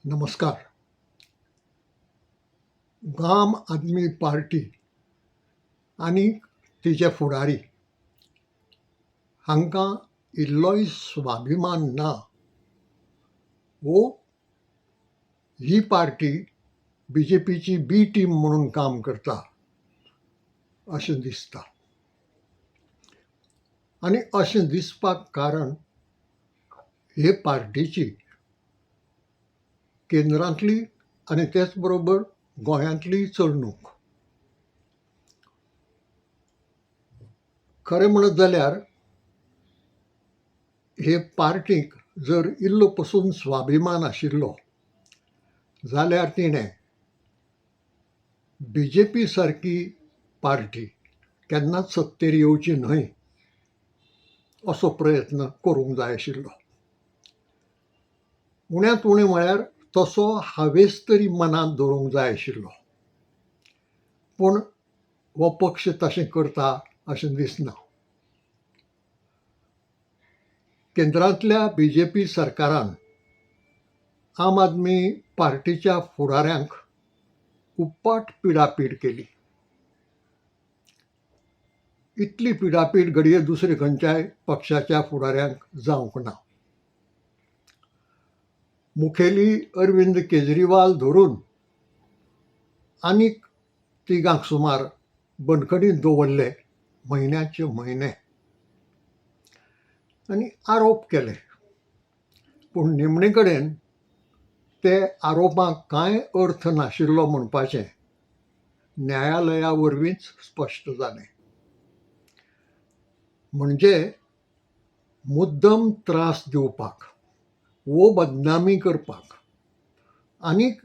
नमस्कार. आम आदमी पार्टी आनी तिचे फुडारी हांकां इल्लोय स्वाभिमान ना वो ही पार्टी BJPची बी टीम म्हणून काम करता अशें दिसता. आनी अशें दिसपाक कारण हे पार्टीची केंद्रांतली आनी तेच बरोबर गोंयांतली चलणूक. खरें म्हणत जाल्यार हे पार्टीक जर इल्लो पसून स्वाभिमान आशिल्लो जाल्यार तिणें BJP सारकी पार्टी केन्नाच सत्तेर येवची न्हय असो प्रयत्न करूंक जाय आशिल्लो. उण्यांत उणें म्हळ्यार तसो हावेस तरी मनांत दवरूंक जाय आशिल्लो. पूण हो पक्ष तशें करता अशें दिसना. केंद्रांतल्या BJP सरकारान आम आदमी पार्टीच्या फुडाऱ्यांक उप्पाट पिडापीड केली. इतली पिडापीड घडये दुसरे खंयच्याय पक्षाच्या फुडाऱ्यांक जावंक ना. मुखेली अरविंद केजरीवाल धरून आनीक तिगांक सुमार बंदखणींत दवरले म्हयन्याचे म्हयने आनी आरोप केले. पूण निमणे कडेन ते आरोपांक कांय अर्थ नाशिल्लो म्हणपाचें न्यायालया वरवींच स्पश्ट जालें. म्हणजे मुद्दम त्रास दिवपाक वो बदनामी करपाक आनीक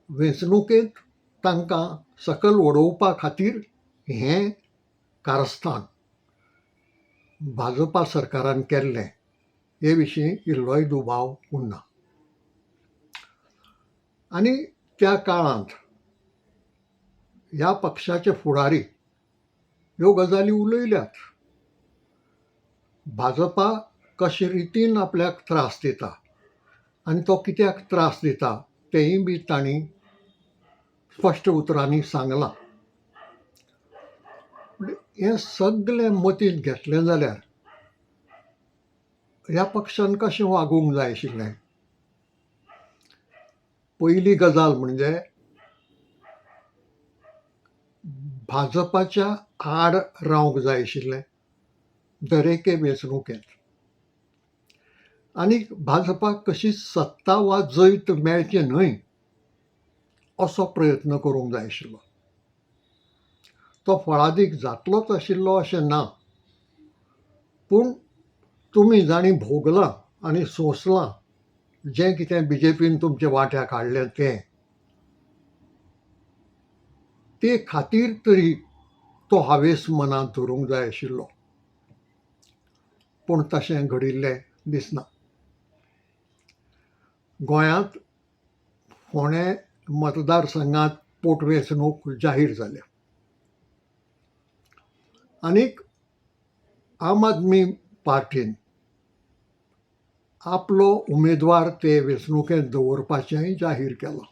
वेंचणुकेंत तांकां सकयल उडोवपा खातीर हें कारस्थान भाजपा सरकारान केल्लें हे विशीं इल्लोय दुबाव उरना. आनी त्या काळांत ह्या पक्षाचे फुडारी ह्यो गजाली उलयल्यात. भाजपा कशे रितीन आपल्याक त्रास दिता आनी तो कित्याक त्रास दिता तेंय बी तांणी स्पश्ट उतरांनी सांगलां. हें सगळें मतींत घेतलें जाल्यार ह्या पक्षान कशें वागूंक जाय आशिल्लें. पयली गजाल म्हणजे भाजपाच्या आड रावंक जाय आशिल्लें दरेके वेंचणुकेंत. आनीक भाजपाक कशीच सत्ता वा जैत मेळचें न्हय असो प्रयत्न करूंक जाय आशिल्लो. तो फळादीक जातलोच आशिल्लो अशें ना. पूण तुमी जाणी भोगलां आनी सोंसलां जें कितें BJPन तुमचे वाट्याक हाडलें ते खातीर तरी तो हावेस मनांत धरूंक जाय आशिल्लो. पूण तशें घडिल्लें दिसना. गोंयांत फोंडे मतदारसंघांत पोटवेंचणूक जाहीर जाल्या. आनीक आम आदमी पार्टीन आपलो उमेदवार ते वेंचणुकेंत दवरपाचेंय जाहीर केलां.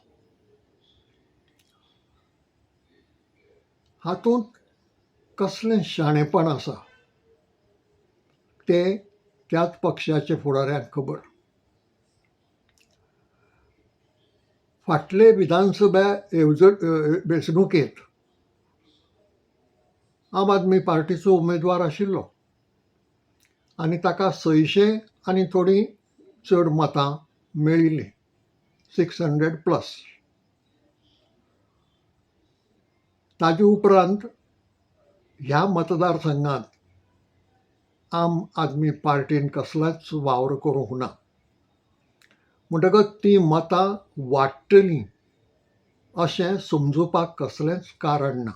हातूंत कसलें शाणेपण आसा तें त्याच पक्षाच्या फुडाऱ्यांक खबर. फाटले विधानसभा वेंचणुकेंत आम आदमी पार्टीचो उमेदवार आशिल्लो आनी ताका 600 आनी थोडीं चड मतां मेळिल्लीं 600+. ताजे उपरांत ह्या मतदारसंघांत आम आदमी पार्टीन कसलोच वावर करूंक ना. म्हणटकच तीं मतां वाडटलीं अशें समजुपाक कसलेंच कारण ना.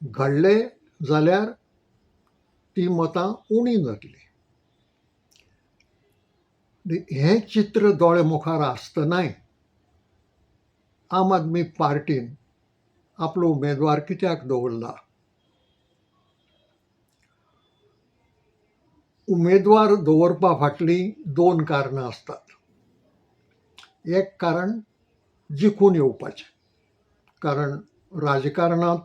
घडलें जाल्यार तीं मतां उणीं जातलीं. हें चित्र दोळे मुखार आसतनाय आम आदमी पार्टीन आपलो उमेदवार कित्याक दवरला. उमेदवार दवरपा फाटलीं 2 कारणां आसतात. एक कारण जिखून येवपाचें, कारण राजकारणांत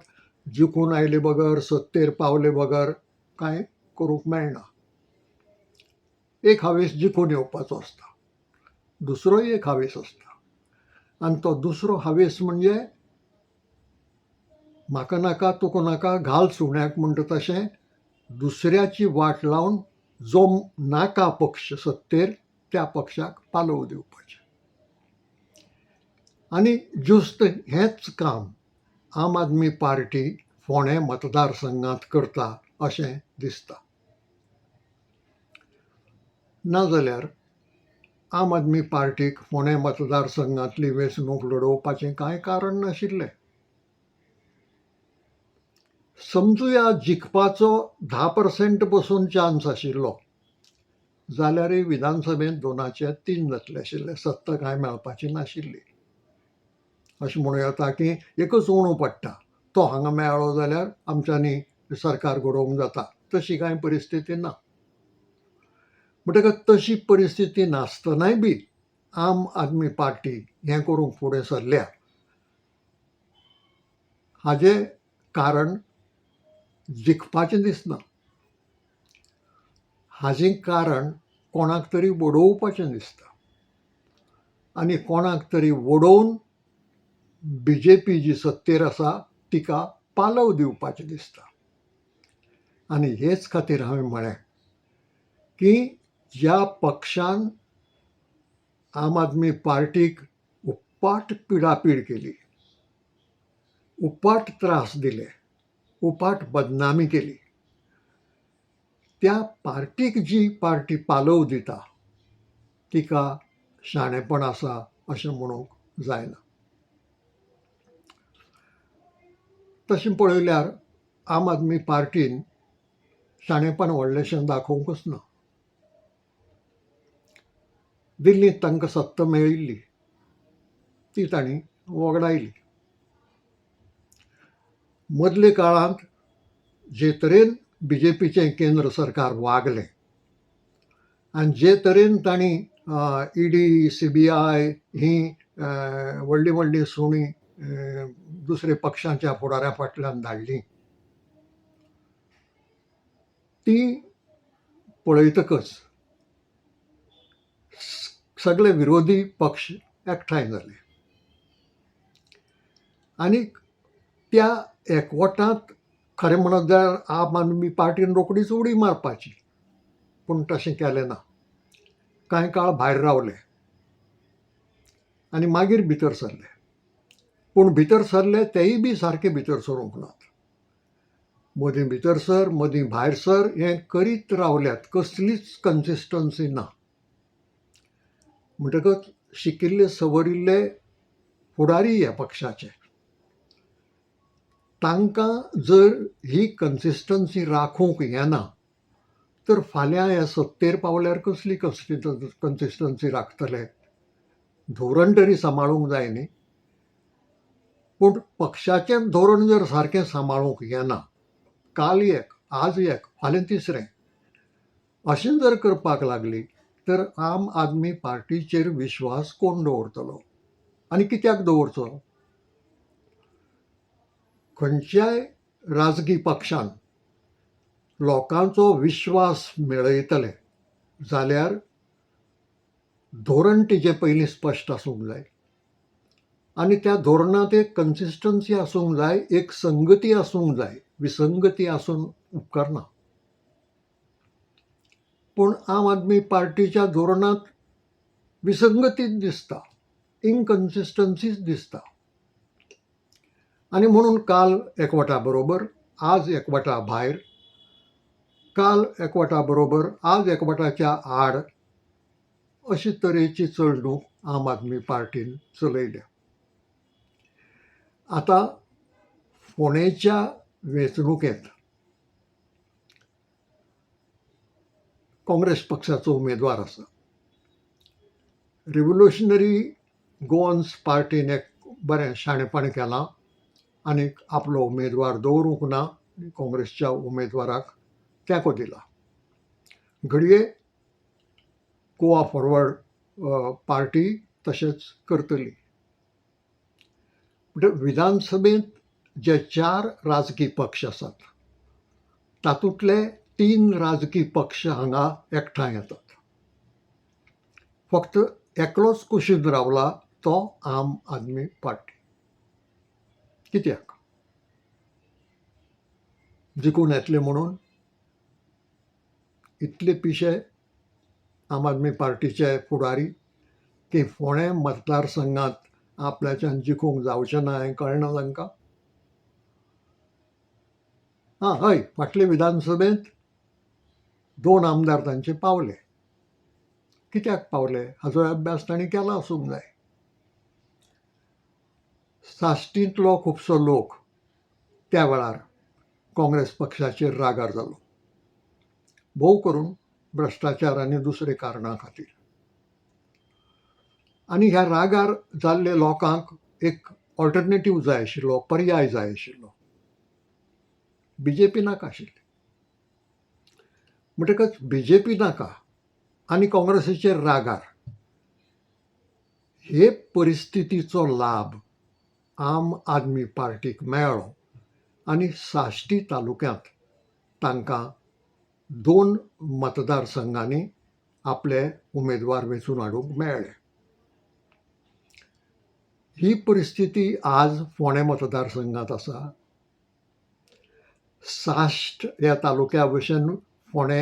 जिखून आयले बगर, सत्तेर पावले बगर कांय करूंक मेळना. एक हावेस जिखून येवपाचो आसता, दुसरोय एक हावेस आसता, आनी तो दुसरो हावेस म्हणजे म्हाका नाका तुका नाका घाल सुण्याक म्हणटा तशें दुसऱ्याची वाट लावन जो नाका पक्ष सत्तेर त्या पक्षाक पालव दिवपाचें. आनी ज्युस्त हेंच काम आम आदमी पार्टी फोंडे मतदारसंघांत करता अशें दिसता. नाजाल्यार आम आदमी पार्टीक फोंडे मतदारसंघांतली वेंचणूक लडोवपाचें कांय कारण नाशिल्लें. समजुया जिखपाचो 10% पसून चान्स आशिल्लो जाल्यारय विधानसभेंत 2/3 जातले आशिल्ले, सत्ता कांय मेळपाची नाशिल्ली. अशें म्हणूं येता की एकच उणो पडटा, तो हांगा मेळ्ळो जाल्यार आमच्यांनी सरकार घडोवंक जाता. तशी कांय परिस्थिती ना. म्हणटकच तशी परिस्थिती नासतनाय बी आम आदमी पार्टी हें करूंक फुडें सरल्या हाजें कारण जिखपाचें दिसना. हाजें कारण कोणाक तरी वडोवपाचें दिसता, आनी कोणाक तरी वडोवन BJP जी सत्तेर आसा तिका पालव दिवपाचें दिसता. आनी हेच खातीर हांवें म्हळें की ज्या पक्षान आम आदमी पार्टीक उपाट पिडापीड केली, उपाट त्रास दिले, उपाट बदनामी केली, त्या पार्टीक जी पार्टी पालव दिता तिका शाणेपण आसा अशें म्हणूंक जायना. तशें पळयल्यार आम आदमी पार्टीन शाणेपण व्हडलेंशें दाखोवंकच ना. दिल्लींत तांकां सत्ता मेळिल्ली ती तांणी वगडायली. मदले काळांत जे तरेन BJPचें केंद्र सरकार वागलें आनी जे तरेन तांणी ED, CBI हीं व्हडलीं व्हडलीं सुणी दुसऱ्या पक्षांच्या फुडाऱ्या फाटल्यान धाडलीं, ती पळयतकच सगळे विरोधी पक्ष एकठांय जाले आनी त्या एकवटांत खरें म्हणत जाल्यार आम आदमी पार्टीन रोखडीच उडी मारपाची, पूण तशें केलें ना. कांय काळ भायर रावले आनी मागीर भितर सरले. पूण भितर सरले तेय बी सारके भितर सरूंक नात. मदीं भितर सर, मदीं भायर सर हें करीत रावल्यात, कसलीच कन्सिस्टन्सी ना. म्हणटकच शिकिल्ले सवरिल्ले फुडारी ह्या पक्षाचे तांकां जर ही कन्सिस्टन्सी राखूंक येना तर फाल्यां ह्या सत्तेर पावल्यार कसली कन्सिस्टन्सी राखतले. धोरण तरी सांबाळूंक जाय न्ही. पूण पक्षाचें धोरण जर सारकें सांबाळूंक येना, काल एक, आज एक, फाल्यां तिसरें अशें जर करपाक लागली तर आम आदमी पार्टीचेर विश्वास कोण दवरतलो आनी कित्याक दवरचो. खंयच्याय राजकी पक्षान लोकांचो विश्वास मेळयतले जाल्यार धोरण तिचें पयलीं स्पश्ट आसूंक जाय आनी त्या धोरणांत एक कन्सिस्टन्सी आसूंक जाय, एक संगती आसूंक जाय. विसंगती आसून उपकारना. पूण आम आदमी पार्टीच्या धोरणांत विसंगतीच दिसता, इनकन्सिस्टन्सीच दिसता. आनी म्हणून काल एकवटा बरोबर, आज एकवटा भायर, काल एकवटा बरोबर, आज एकवटाच्या आड अशे तरेची चलणूक आम आदमी पार्टीन चलयल्या. आतां फोंडेच्या वेंचणुकेंत काँग्रेस पक्षाचो उमेदवार आसा. रिव्होल्युशनरी गोवन्स पार्टीन एक बरें शाणेपण केलां आनी आपलो उमेदवार दवरूंक ना, काँग्रेसच्या उमेदवाराक तेंको दिला. घडये गोवा फॉरवर्ड पार्टी तशेंच करतली. म्हणजे विधानसभेंत जे 4 राजकीय पक्ष आसात, तातूंतले 3 राजकीय पक्ष हांगा एकठांय येतात. फक्त एकलोच कुशीन रावला तो आम आदमी पार्टी. कित्याक? जिखून येतले म्हणून इतले पिशे आम आदमी पार्टीचे फुडारी की फोंडे मतदारसंघांत आपल्याच्यान जिखूंक जावचें ना हें कळना तांकां. हय, फाटले विधानसभेंत 2 आमदार तांचे पावले. कित्याक पावले हाचो अभ्यास तांणी केलो आसूंक जाय. साश्टींतलो खुबसो लोक त्या वेळार काँग्रेस पक्षाचेर रागार जालो, भोव करून भ्रश्टाचार आनी दुसरे कारणां खातीर. आनी ह्या रागार जाल्ले लोकांक एक ऑल्टरनेटीव जाय आशिल्लो, पर्याय जाय आशिल्लो. बीजेपी नाका आशिल्ली. म्हणटकच बीजेपी नाका आनी काँग्रेसीचेर रागार हे परिस्थितीचो लाभ आम आदमी पार्टीक मेळ्ळो आनी साश्टी तालुक्यांत तांकां 2 मतदारसंघांनी आपले उमेदवार वेंचून हाडूंक मेळ्ळे. ही परिस्थिती आज फोंडे मतदारसंघांत आसा. साश्ट ह्या तालुक्या भशेन फोंडे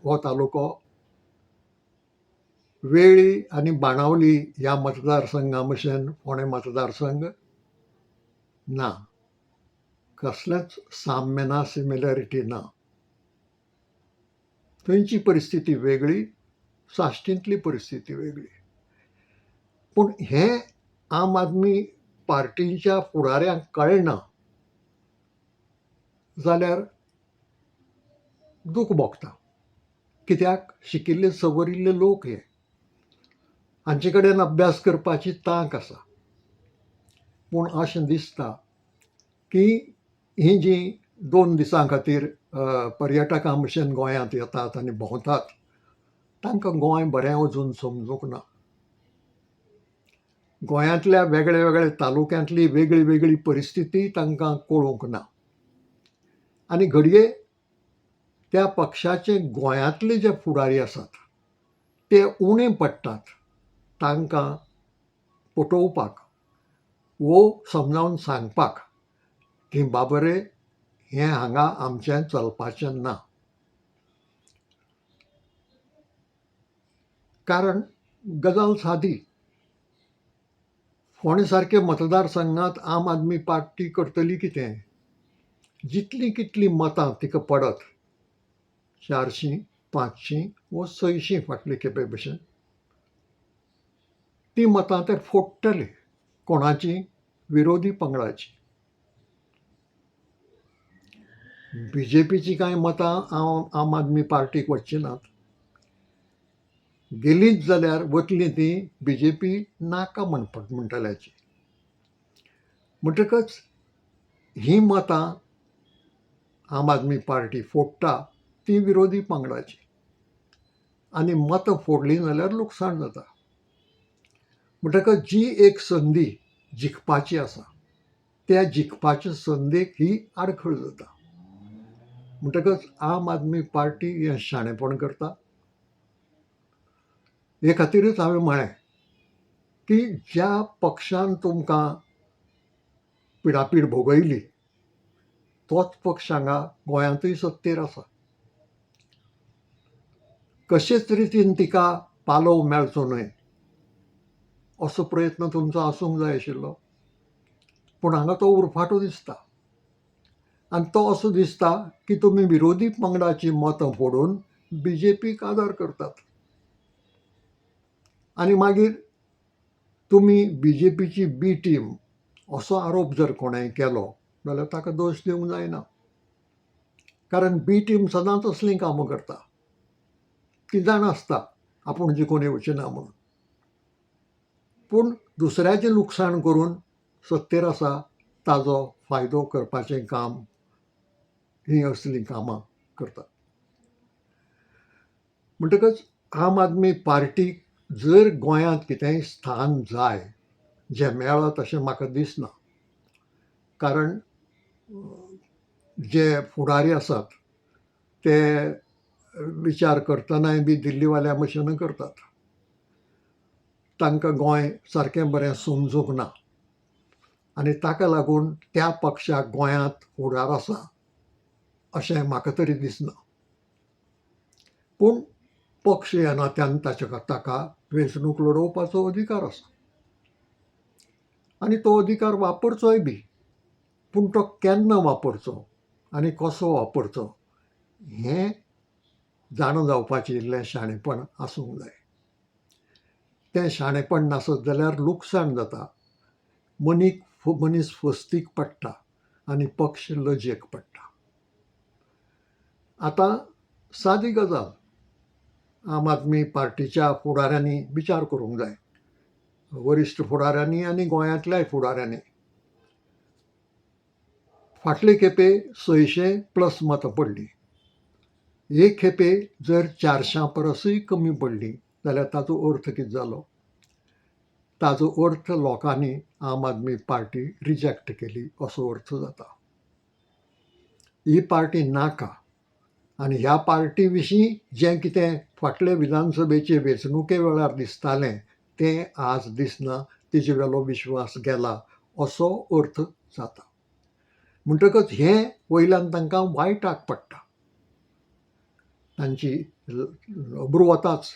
हो तालुको वेळी आनी बाणावली ह्या मतदारसंघा भशेन फोंडे मतदारसंघ ना. कसलेंच साम्य ना, सिमिलॅरिटी ना. थंयची परिस्थिती वेगळी, साश्टींतली परिस्थिती वेगळी. पूण हें आम आदमी पार्टीच्या फुडाऱ्यांक कळना जाल्यार दूख भोगता. कित्याक शिकिल्ले सवरिल्ले लोक हे, हांचे कडेन अभ्यास करपाची तांक आसा. पूण अशें दिसता की ही जीं 2 दिसां खातीर पर्यटकां भशेन गोंयांत येतात आनी भोंवतात, तांकां गोंय बरें अजून समजूंक ना. गोंयांतल्या वेगळ्या वेगळ्या तालुक्यांतली वेगळी वेगळी परिस्थिती तांकां कळूंक ना. आनी घडये त्या पक्षाचे गोंयांतले जे फुडारी आसात ते उणे पडटात तांकां पटोवपाक वो समजावन सांगपाक की बाबा रे, हें हांगा आमचें चलपाचें ना. कारण गजाल सादी. फोंडे सारके मतदारसंघांत आम आदमी पार्टी करतली कितें? जितलीं कितलीं मतां तिका पडत, 400, 500 वो 600 फाटले खेपे भशेन, ती मतां ते फोडटले. कोणाची? विरोधी पंगडाची. बीजेपीची कांय मतां आम आदमी पार्टीक वचची नात. गेलींच जाल्यार वतलीं तीं बीजेपी नाका म्हणटल्याची. म्हणटकच ही मतां आम आदमी पार्टी फोडटा ती विरोधी पंगडाची. आनी मतां फोडलीं जाल्यार लुकसाण जाता. म्हणटकच जी एक संदी जिखपाची आसा, त्या जिखपाच्या संदेक ही आडखळ जाता. म्हणटकच आम आदमी पार्टी हें शाणेपण करता. हे खातीरच हांवें म्हळें की ज्या पक्षान तुमकां पिडापीड भोगयली तोच पक्ष हांगा गोंयांतूय सत्तेर आसा. कशेच रितीन तिका पालव मेळचो न्हय असो प्रयत्न तुमचो आसूंक जाय आशिल्लो. पूण हांगा तो उरफाटो दिसता. आनी तो असो दिसता की तुमी विरोधी पंगडाची मतां फोडून बीजेपीक आदार करतात. आनी मागीर तुमी बीजेपीची बी टीम असो आरोप जर कोणेंय केलो जाल्यार ताका दोश दिवंक जायना. कारण बी टीम सदांच असलीं कामां करता. ती जाण आसता आपूण जिखून येवचें ना म्हणून. पूण दुसऱ्याचें लुकसाण करून सत्तेर आसा ताजो फायदो करपाचें काम हीं असलीं कामां करतात. म्हणटकच आम आदमी पार्टीक जर गोंयांत कितेंय स्थान जाय जें मेळत अशें म्हाका दिसना. कारण जे फुडारी आसात ते विचार करतनाय बी दिल्लीवाल्या भशेन करतात. तांकां गोंय सारकें बरें समजूंक ना आनी ताका लागून त्या पक्षाक गोंयांत फुडार आसा अशें म्हाका तरी दिसना. पूण पक्ष ह्या नात्यान ताका वेंचणूक लडोवपाचो अधिकार आसा आनी तो अधिकार वापरचोय बी. पूण तो केन्ना वापरचो आनी कसो वापरचो हें जाणो जावपाचें इल्लें शाणेपण आसूंक जाय. तें शाणेपण नासत जाल्यार लुकसाण जाता. मनीस फस्तीक पडटा आनी पक्ष लजेक पडटा. आतां सादी गजाल आम आदमी पार्टीच्या फुडाऱ्यांनी विचार करूंक जाय, वरिश्ठ फुडाऱ्यांनी आनी गोंयांतल्याय फुडाऱ्यांनी. फाटले खेपे 600+ मतां पडलीं. हे खेपे जर 400 परसय कमी पडलीं जाल्यार ताचो अर्थ कितें जालो? ताचो अर्थ लोकांनी आम आदमी पार्टी रिजेक्ट केली असो अर्थ जाता. ही पार्टी नाका आनी ह्या पार्टी विशीं जें कितें फाटले विधानसभेचे वेंचणुके वेळार दिसतालें तें आज दिसना, तेजे वेलो विश्वास गेला असो अर्थ जाता. म्हणटकच हें वयल्यान तांकां वायटाक पडटा. तांची अब्रू वताच.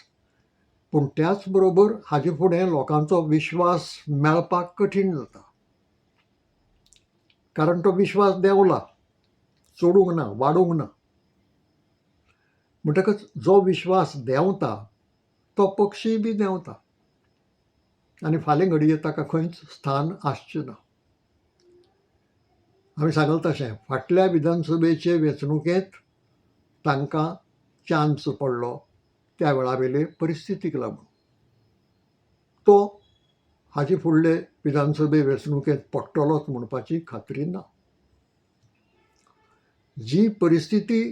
पूण त्याच बरोबर हाजे फुडें लोकांचो विश्वास मेळपाक कठीण जाता. कारण तो विश्वास देंवला, चडूंक ना, वाडूंक ना. म्हणटकच जो विश्वास देंवता तो पक्षय बी देंवता आनी फाल्यां घडये ताका खंयच स्थान आसचें ना. हांवें सांगलें तशें फाटल्या विधानसभेचे वेंचणुकेंत तांकां चान्स पडलो त्या वेळावेले परिस्थितीक लागून. तो हाचे फुडले विधानसभे वेंचणुकेंत पडटलोच म्हणपाची खात्री ना. जी परिस्थिती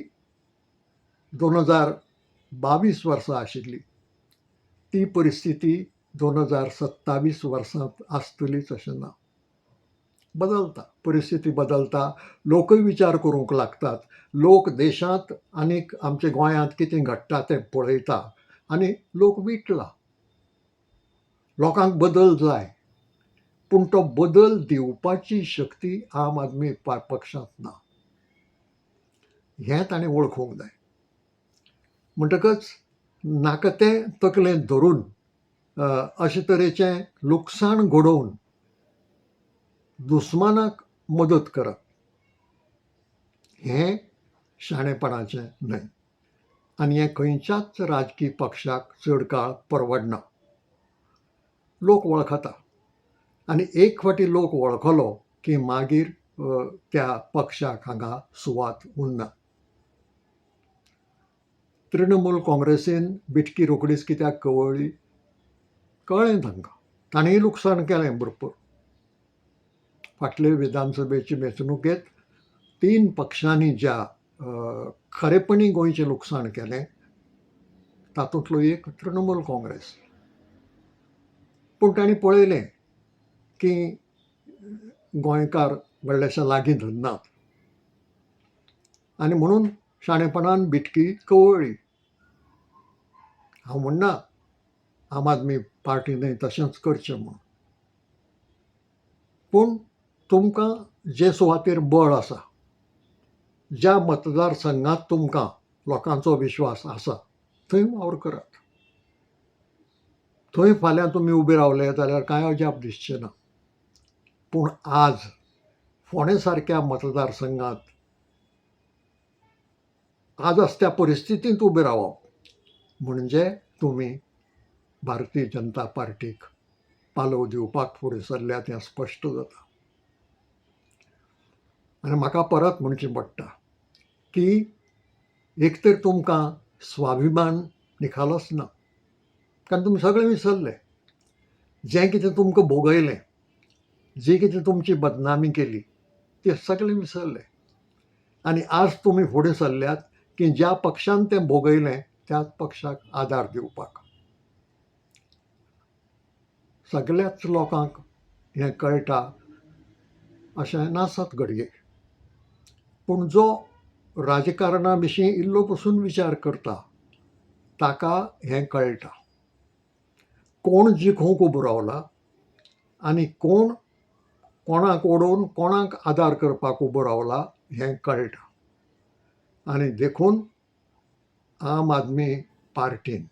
2022 वर्सा आशिल्ली ती परिस्थिती 2027 वर्सांत आसतलीच अशें ना. बदलता, परिस्थिती बदलता, लोकय विचार करूंक लागतात. लोक देशांत आनीक आमच्या गोंयांत कितें घडटा तें पळयता आनी लोक विटला. लोकांक बदल जाय, पूण तो बदल दिवपाची शक्ती आम आदमी पक्षांत ना. हें ताणें वळखूंक जाय. म्हणटकच नाका तें तकलेंत धरून अशे तरेचें लुकसाण घडोवन दुस्मानाक मदत करप हें शाणेपणाचें न्हय आनी हें खंयच्याच राजकीय पक्षाक चड काळ परवडना. लोक वळखता आनी एक फावटी लोक वळखलो की मागीर त्या पक्षाक हांगा सुवात उरना. तृणमूल काँग्रेसीन बिटकी रोखडीच कित्याक कवळ्ळी? कळ्ळें तांकां. ताणेंय लुकसाण केलें भरपूर. फाटले विधानसभेचे वेंचणुकेंत 3 पक्षांनी ज्या खरेपणी गोंयचें लुकसाण केलें तातूंतलो एक तृणमूल काँग्रेस. पूण तांणी पळयलें की गोंयकार व्हडलेशा लागीं धरनात आनी म्हणून शाणेपणान बिटकी कवळ्ळी. हांव म्हणना आम आदमी पार्टीनय तशेंच करचें म्हूण. पूण तुमकां जे सुवातेर बळ आसा, ज्या मतदारसंघांत तुमकां लोकांचो विश्वास आसा थंय वावर करात. थंय फाल्यां तुमी उबे रावले जाल्यार कांय अजाप दिसचें ना. पूण आज फोंडें सारक्या मतदारसंघांत आज असत्या परिस्थितींत उबे रावप म्हणजे तुमी भारतीय जनता पार्टीक पालव दिवपाक फुडें सरल्यात हें स्पश्ट जाता. आनी म्हाका परत म्हणचें पडटा की एक तर तुमकां स्वाभिमान निखालस ना, कारण तुमी सगळें विसरले. जें कितें तुमकां भोगयलें, जी कितें तुमची बदनामी केली तें सगळें विसरले. आनी आज तुमी फुडें सरल्यात की ज्या पक्षान तें भोगयलें त्याच पक्षाक आदार दिवपाक. सगळ्याच लोकांक हें कळटा अशें नासत घडये. पूण जो राजकारणा विशीं इल्लो पसून विचार करता ताका हें कळटा. कोण जिखूंक उबो रावला आनी कोण कोणाक ओडून कोणाक आदार करपाक उबो रावला हें कळटा. आनी देखून आम आदमी पार्टीन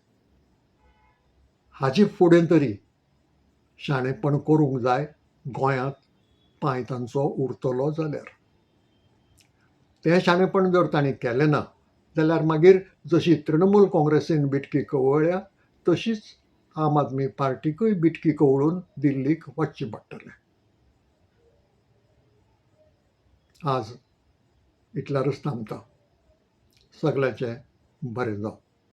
हाचे फुडें तरी शाणेपण करूंक जाय गोंयांत पांय तांचो उरतलो जाल्यार. तें शाणेपण जर तांणी केलें ना जाल्यार मागीर जशी तृणमूल काँग्रेसीन बिटकी कवळ्या तशीच आम आदमी पार्टीकूय बिटकी कवळून दिल्लीक वचचें पडटलें. आज इतल्यारच थांबता. सगळ्यांचें बरें जावं.